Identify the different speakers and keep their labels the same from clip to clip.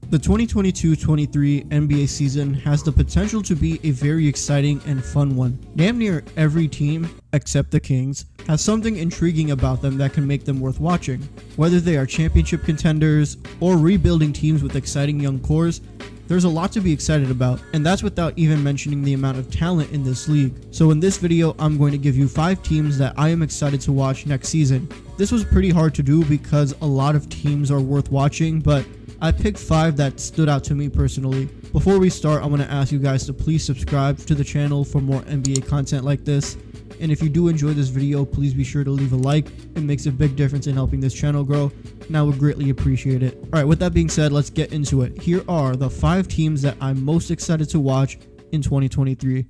Speaker 1: The 2022-23 NBA season has the potential to be a very exciting and fun one. Damn near every team, except the Kings, has something intriguing about them that can make them worth watching. Whether they are championship contenders or rebuilding teams with exciting young cores, there's a lot to be excited about, and that's without even mentioning the amount of talent in this league. So in this video, I'm going to give you 5 teams that I am excited to watch next season. This was pretty hard to do because a lot of teams are worth watching, but I picked 5 that stood out to me personally. Before we start, I want to ask you guys to please subscribe to the channel for more NBA content like this. And if you do enjoy this video, please be sure to leave a like. It makes a big difference in helping this channel grow, and I would greatly appreciate it. Alright, with that being said, let's get into it. Here are the 5 teams that I'm most excited to watch in 2023.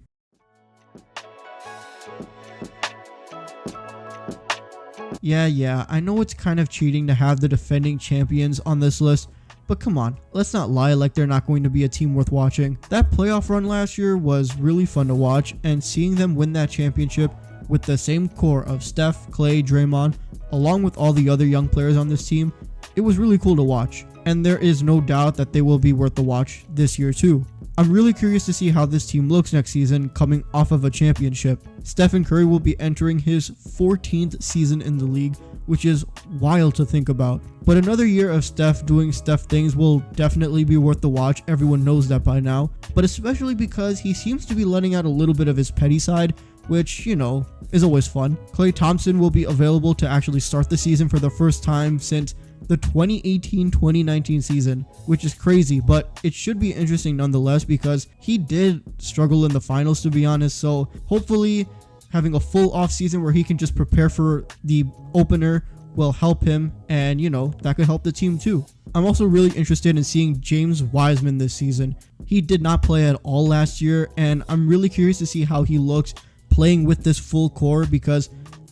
Speaker 1: Yeah, I know it's kind of cheating to have the defending champions on this list, but come on, let's not lie like they're not going to be a team worth watching. That playoff run last year was really fun to watch, and seeing them win that championship with the same core of Steph, Clay, Draymond, along with all the other young players on this team, it was really cool to watch. And there is no doubt that they will be worth the watch this year too. I'm really curious to see how this team looks next season coming off of a championship. Stephen Curry will be entering his 14th season in the league, which is wild to think about. But another year of Steph doing Steph things will definitely be worth the watch. Everyone knows that by now, but especially because he seems to be letting out a little bit of his petty side, which, you know, is always fun. Klay Thompson will be available to actually start the season for the first time since the 2018-2019 season, which is crazy, but it should be interesting nonetheless because he did struggle in the finals, to be honest. So hopefully having a full off season where he can just prepare for the opener will help him, and you know, that could help the team too. I'm also really interested in seeing James Wiseman this season. He did not play at all last year, and I'm really curious to see how he looks playing with this full core because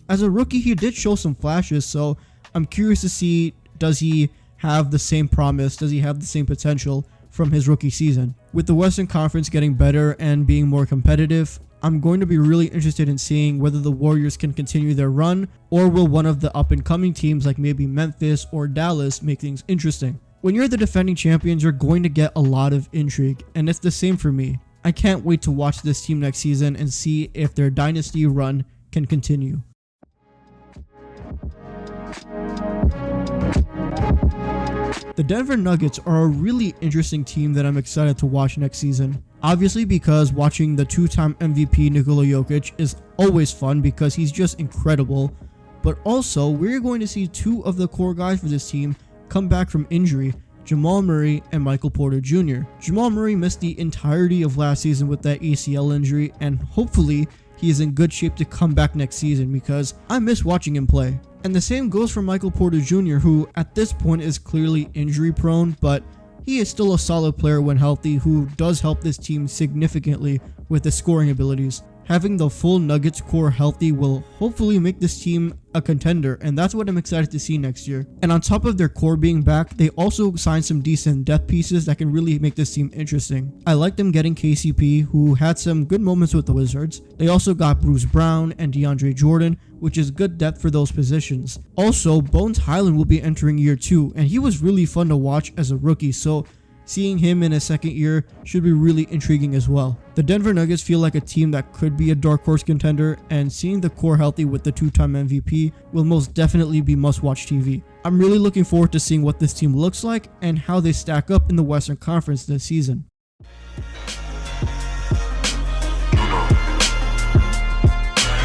Speaker 1: as a rookie he did show some flashes. So I'm curious to see, does he have the same promise? Does he have the same potential from his rookie season? With the Western Conference getting better and being more competitive, I'm going to be really interested in seeing whether the Warriors can continue their run, or will one of the up-and-coming teams like maybe Memphis or Dallas make things interesting. When you're the defending champions, you're going to get a lot of intrigue, and it's the same for me. I can't wait to watch this team next season and see if their dynasty run can continue. The Denver Nuggets are a really interesting team that I'm excited to watch next season. Obviously because watching the 2-time MVP Nikola Jokic is always fun because he's just incredible, but also we're going to see 2 of the core guys for this team come back from injury, Jamal Murray and Michael Porter Jr. Jamal Murray missed the entirety of last season with that ACL injury, and hopefully he is in good shape to come back next season because I miss watching him play. And the same goes for Michael Porter Jr., who at this point is clearly injury prone, but he is still a solid player when healthy who does help this team significantly with his scoring abilities. Having the full Nuggets core healthy will hopefully make this team a contender, and that's what I'm excited to see next year. And on top of their core being back, they also signed some decent depth pieces that can really make this team interesting. I like them getting KCP, who had some good moments with the Wizards. They also got Bruce Brown and DeAndre Jordan, which is good depth for those positions. Also, Bones Highland will be entering year 2, and he was really fun to watch as a rookie, so seeing him in his second year should be really intriguing as well. The Denver Nuggets feel like a team that could be a dark horse contender, and seeing the core healthy with the 2-time MVP will most definitely be must-watch TV. I'm really looking forward to seeing what this team looks like and how they stack up in the Western Conference this season.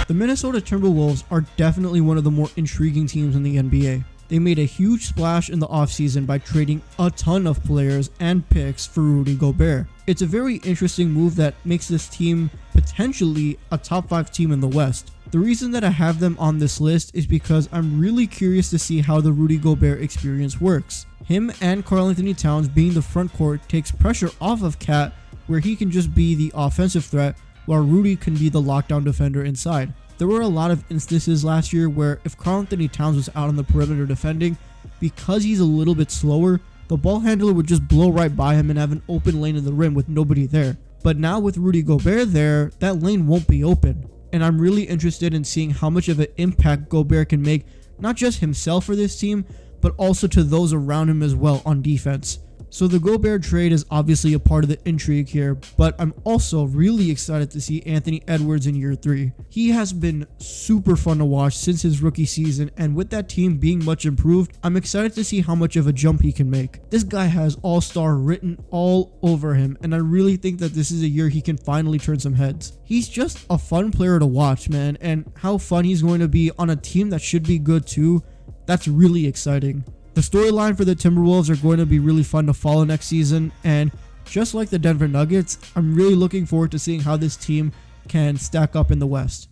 Speaker 1: The Minnesota Timberwolves are definitely one of the more intriguing teams in the NBA. They made a huge splash in the offseason by trading a ton of players and picks for Rudy Gobert. It's a very interesting move that makes this team potentially a top 5 team in the West. The reason that I have them on this list is because I'm really curious to see how the Rudy Gobert experience works. Him and Karl-Anthony Towns being the front court takes pressure off of Cat, where he can just be the offensive threat while Rudy can be the lockdown defender inside. There were a lot of instances last year where if Karl-Anthony Towns was out on the perimeter defending, because he's a little bit slower, the ball handler would just blow right by him and have an open lane in the rim with nobody there. But now with Rudy Gobert there, that lane won't be open. And I'm really interested in seeing how much of an impact Gobert can make, not just himself for this team, but also to those around him as well on defense. So the Gobert trade is obviously a part of the intrigue here, but I'm also really excited to see Anthony Edwards in year 3. He has been super fun to watch since his rookie season, and with that team being much improved, I'm excited to see how much of a jump he can make. This guy has all-star written all over him, and I really think that this is a year he can finally turn some heads. He's just a fun player to watch, man, and how fun he's going to be on a team that should be good too, that's really exciting. The storyline for the Timberwolves are going to be really fun to follow next season, and just like the Denver Nuggets, I'm really looking forward to seeing how this team can stack up in the West.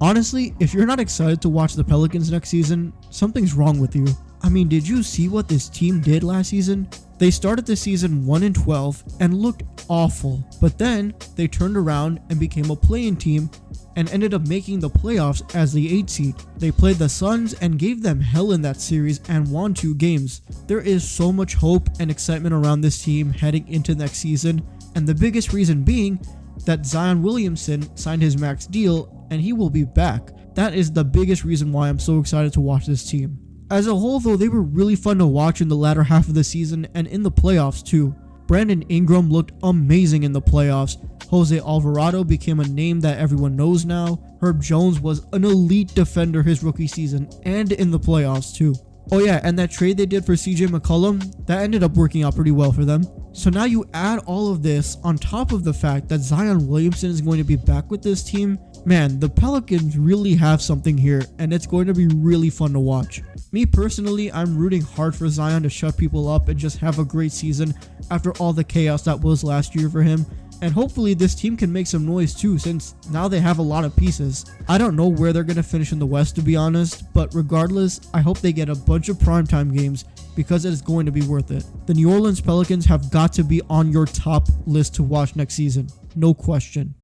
Speaker 1: Honestly, if you're not excited to watch the Pelicans next season, something's wrong with you. I mean, did you see what this team did last season? They started the season 1-12 and looked awful, but then they turned around and became a play-in team and ended up making the playoffs as the 8th seed. They played the Suns and gave them hell in that series and won 2 games. There is so much hope and excitement around this team heading into next season, and the biggest reason being that Zion Williamson signed his max deal and he will be back. That is the biggest reason why I'm so excited to watch this team. As a whole though, they were really fun to watch in the latter half of the season and in the playoffs too. Brandon Ingram looked amazing in the playoffs. Jose Alvarado became a name that everyone knows now. Herb Jones was an elite defender his rookie season and in the playoffs too. Oh yeah, and that trade they did for CJ McCollum, that ended up working out pretty well for them. So now you add all of this on top of the fact that Zion Williamson is going to be back with this team. Man, the Pelicans really have something here, and it's going to be really fun to watch. Me personally, I'm rooting hard for Zion to shut people up and just have a great season after all the chaos that was last year for him. And hopefully this team can make some noise too, since now they have a lot of pieces. I don't know where they're going to finish in the West, to be honest, but regardless, I hope they get a bunch of primetime games because it is going to be worth it. The New Orleans Pelicans have got to be on your top list to watch next season. No question.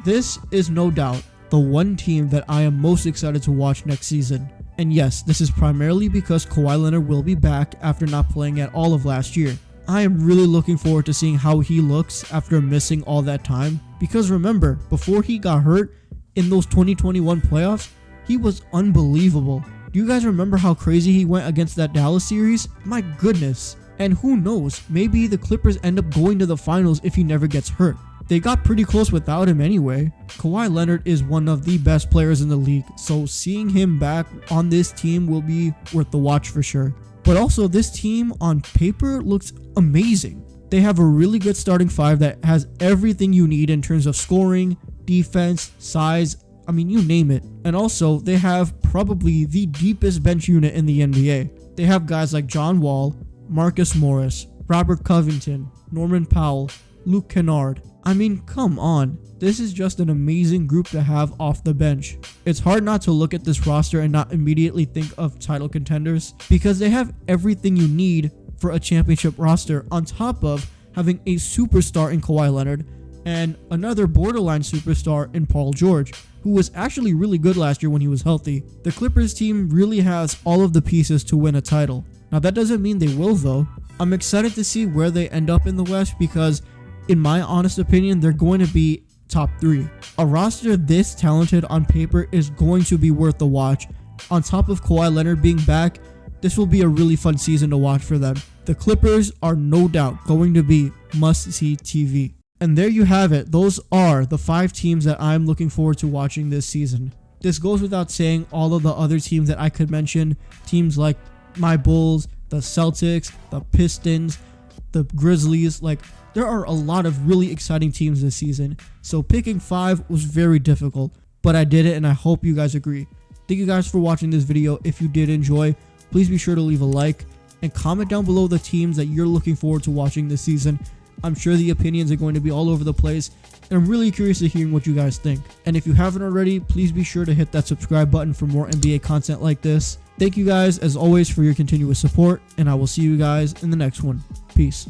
Speaker 1: This is no doubt the one team that I am most excited to watch next season. And yes, this is primarily because Kawhi Leonard will be back after not playing at all of last year. I am really looking forward to seeing how he looks after missing all that time, because remember, before he got hurt in those 2021 playoffs, he was unbelievable. Do you guys remember how crazy he went against that Dallas series? My goodness. And who knows, maybe the Clippers end up going to the finals if he never gets hurt. They got pretty close without him anyway. Kawhi Leonard is one of the best players in the league, so seeing him back on this team will be worth the watch for sure. But also, this team on paper looks amazing. They have a really good starting 5 that has everything you need in terms of scoring, defense, size, I mean, you name it. And also, they have probably the deepest bench unit in the NBA. They have guys like John Wall, Marcus Morris, Robert Covington, Norman Powell, Luke Kennard. I mean, come on. This is just an amazing group to have off the bench. It's hard not to look at this roster and not immediately think of title contenders because they have everything you need for a championship roster on top of having a superstar in Kawhi Leonard and another borderline superstar in Paul George, who was actually really good last year when he was healthy. The Clippers team really has all of the pieces to win a title. Now that doesn't mean they will though. I'm excited to see where they end up in the West because in my honest opinion, they're going to be top 3. A roster this talented on paper is going to be worth the watch. On top of Kawhi Leonard being back, this will be a really fun season to watch for them. The Clippers are no doubt going to be must-see TV. And there you have it. Those are the 5 teams that I'm looking forward to watching this season. This goes without saying all of the other teams that I could mention. Teams like my Bulls, the Celtics, the Pistons, the Grizzlies, there are a lot of really exciting teams this season, so picking 5 was very difficult, but I did it and I hope you guys agree. Thank you guys for watching this video. If you did enjoy, please be sure to leave a like and comment down below the teams that you're looking forward to watching this season. I'm sure the opinions are going to be all over the place, and I'm really curious to hearing what you guys think. And if you haven't already, please be sure to hit that subscribe button for more NBA content like this. Thank you guys as always for your continuous support, and I will see you guys in the next one. Peace.